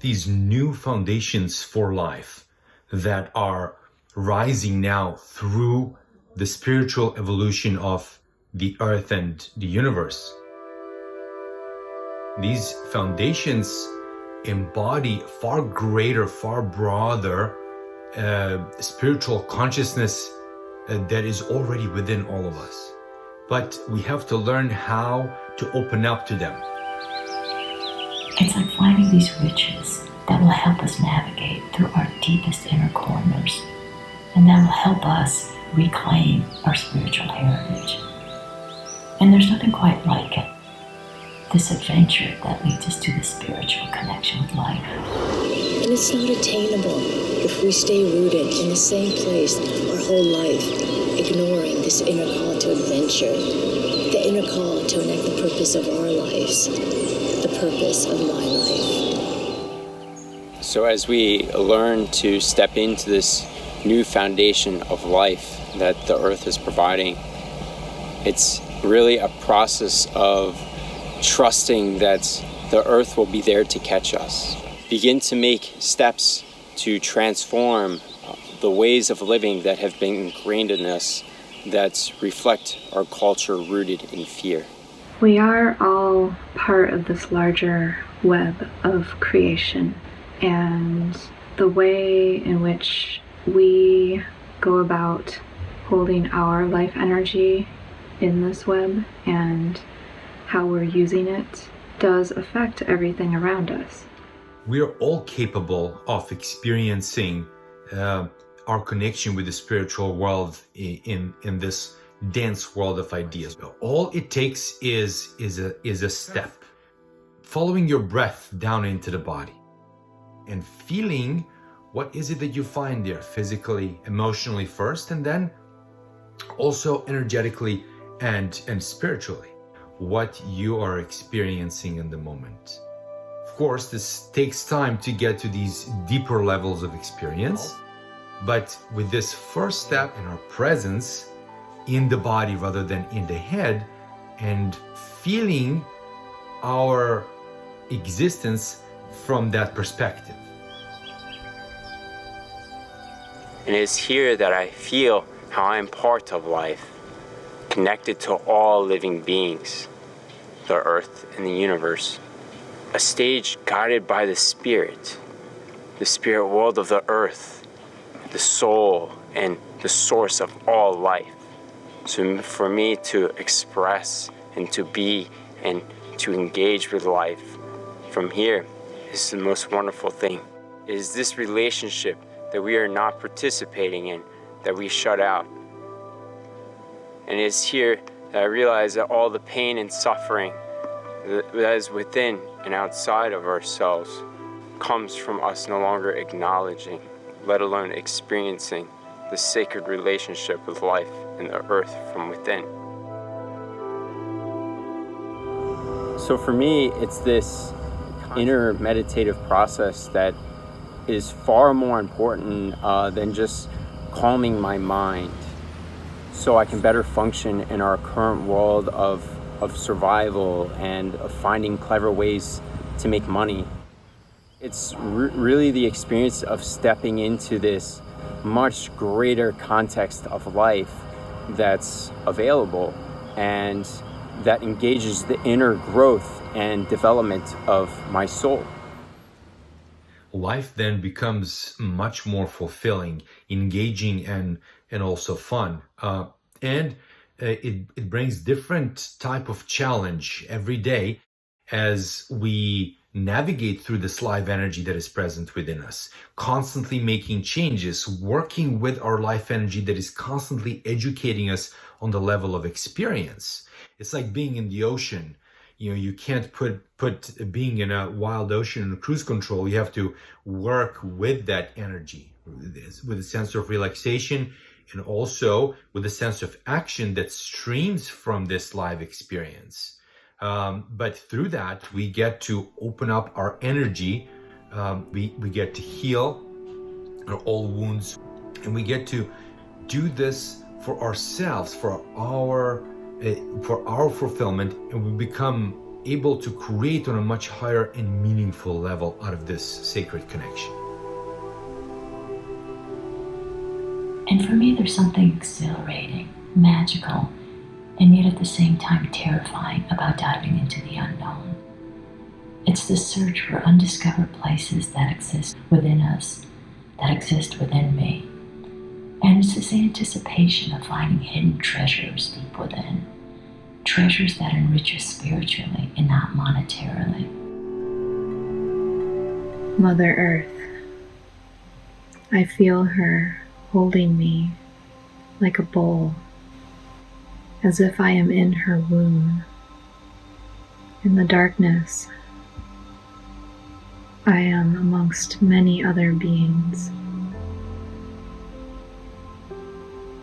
these new foundations for life that are rising now through the spiritual evolution of the earth and the universe. These foundations embody far greater, far broader spiritual consciousness that is already within all of us. But we have to learn how to open up to them. It's like finding these riches that will help us navigate through our deepest inner corners, and that will help us reclaim our spiritual heritage. And there's nothing quite like it. This adventure that leads us to the spiritual connection with life. And it's not attainable if we stay rooted in the same place our whole life, ignoring this inner call to adventure, the inner call to enact the purpose of our lives, the purpose of my life. So as we learn to step into this new foundation of life that the earth is providing, it's really a process of trusting that the earth will be there to catch us. Begin to make steps to transform the ways of living that have been ingrained in us that reflect our culture rooted in fear. We are all part of this larger web of creation, and the way in which we go about holding our life energy in this web and how we're using it does affect everything around us. We are all capable of experiencing our connection with the spiritual world in this dense world of ideas. All it takes is a step, following your breath down into the body and feeling what is it that you find there, physically, emotionally first, and then also energetically and spiritually, what you are experiencing in the moment. Of course, this takes time to get to these deeper levels of experience, but with this first step in our presence in the body rather than in the head, and feeling our existence from that perspective. And it is here that I feel how I am part of life, connected to all living beings, the earth and the universe. A stage guided by the spirit world of the earth, the soul, and the source of all life. So for me to express and to be and to engage with life from here is the most wonderful thing. It is this relationship that we are not participating in, that we shut out. And it is here that I realize that all the pain and suffering that is within and outside of ourselves comes from us no longer acknowledging, let alone experiencing, the sacred relationship with life and the earth from within. So for me, it's this inner meditative process that is far more important than just calming my mind, so I can better function in our current world of survival and of finding clever ways to make money. It's really the experience of stepping into this much greater context of life that's available and that engages the inner growth and development of my soul. Life then becomes much more fulfilling, engaging, and also fun. It brings different type of challenge every day as we navigate through this life energy that is present within us, constantly making changes, working with our life energy that is constantly educating us on the level of experience. It's like being in the ocean. You know, you can't put being in a wild ocean in cruise control. You have to work with that energy, with a sense of relaxation, and also with a sense of action that streams from this live experience. But through that, we get to open up our energy. We get to heal our old wounds, and we get to do this for ourselves, for our fulfillment, and we become able to create on a much higher and meaningful level out of this sacred connection. And for me, there's something exhilarating, magical, and yet at the same time terrifying about diving into the unknown. It's the search for undiscovered places that exist within us, that exist within me. And it's this anticipation of finding hidden treasures deep within, treasures that enrich us spiritually and not monetarily. Mother Earth, I feel her holding me like a bowl, as if I am in her womb. In the darkness, I am amongst many other beings.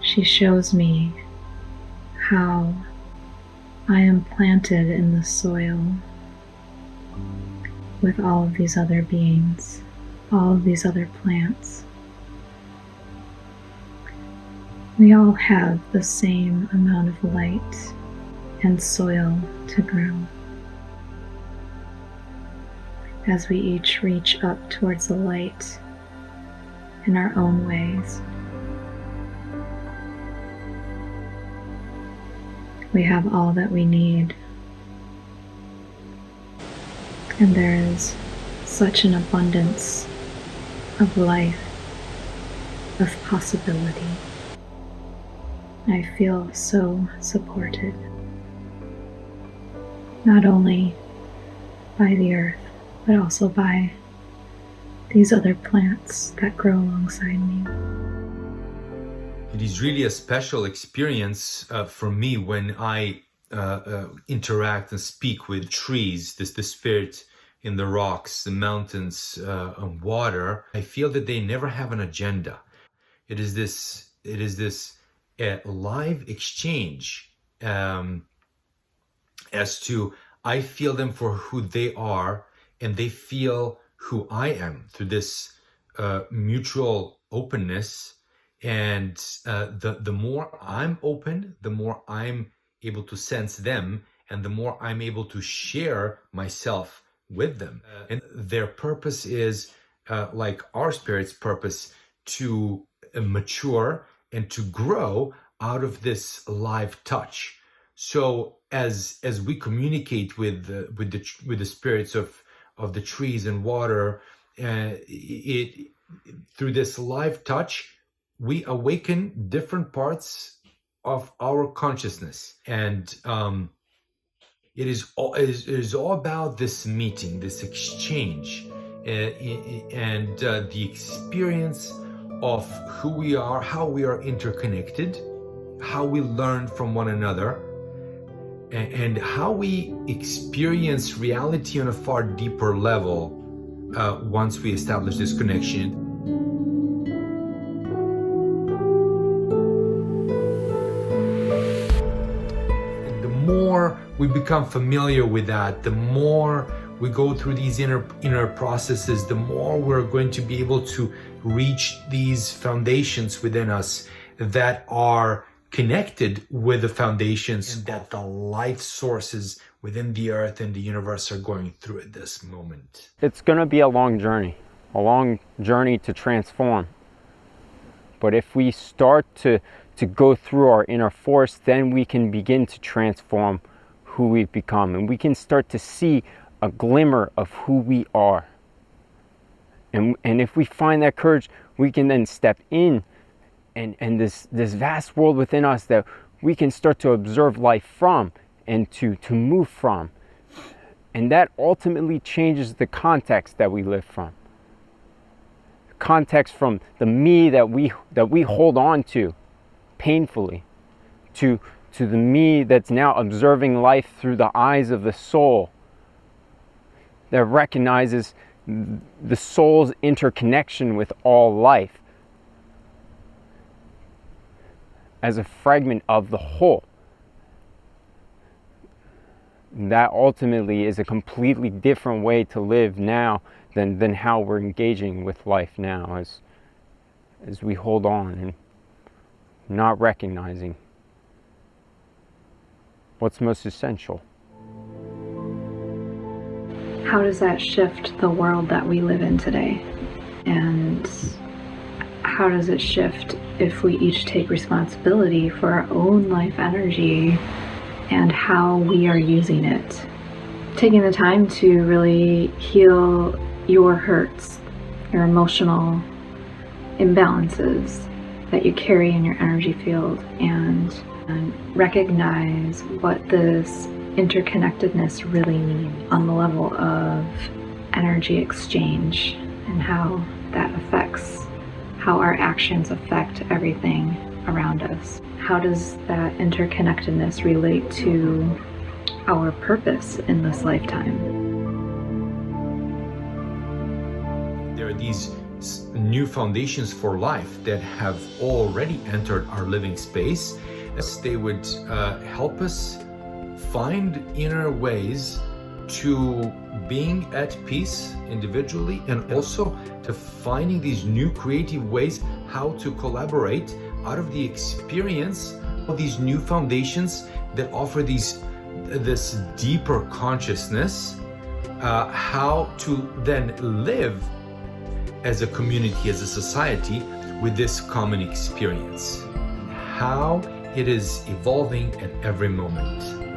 She shows me how I am planted in the soil with all of these other beings, all of these other plants. We all have the same amount of light and soil to grow. As we each reach up towards the light in our own ways, we have all that we need. And there is such an abundance of life, of possibility. I feel so supported, not only by the earth, but also by these other plants that grow alongside me. It is really a special experience for me when I interact and speak with trees, the spirit in the rocks, the mountains, and water. I feel that they never have an agenda. It is this live exchange as to I feel them for who they are, and they feel who I am through this mutual openness. And the more I'm open, the more I'm able to sense them, and the more I'm able to share myself with them. And their purpose is, like our spirit's purpose, to mature and to grow out of this live touch. So as we communicate with the spirits of the trees and water, through this live touch, we awaken different parts of our consciousness, and it is all about this meeting, this exchange, and the experience of who we are, how we are interconnected, how we learn from one another, and how we experience reality on a far deeper level once we establish this connection. The more we become familiar with that, the more we go through these inner processes, the more we're going to be able to reach these foundations within us that are connected with the foundations and that the life sources within the earth and the universe are going through at this moment. It's going to be a long journey to transform. But if we start to go through our inner force, then we can begin to transform who we've become, and we can start to see a glimmer of who we are. And if we find that courage, we can then step in and this vast world within us that we can start to observe life from and to move from. And that ultimately changes the context that we live from. Context from the me that we hold on to painfully to the me that's now observing life through the eyes of the soul, that recognizes the soul's interconnection with all life as a fragment of the whole. That ultimately is a completely different way to live now than how we're engaging with life now, as we hold on and not recognizing what's most essential. how does that shift the world that we live in today? And how does it shift if we each take responsibility for our own life energy and how we are using it? Taking the time to really heal your hurts, your emotional imbalances that you carry in your energy field, and recognize what this interconnectedness really means on the level of energy exchange and how that affects how our actions affect everything around us. How does that interconnectedness relate to our purpose in this lifetime? There are these new foundations for life that have already entered our living space, as they would help us find inner ways to being at peace individually, and also to finding these new creative ways how to collaborate out of the experience of these new foundations that offer this deeper consciousness, how to then live as a community, as a society, with this common experience, how it is evolving at every moment.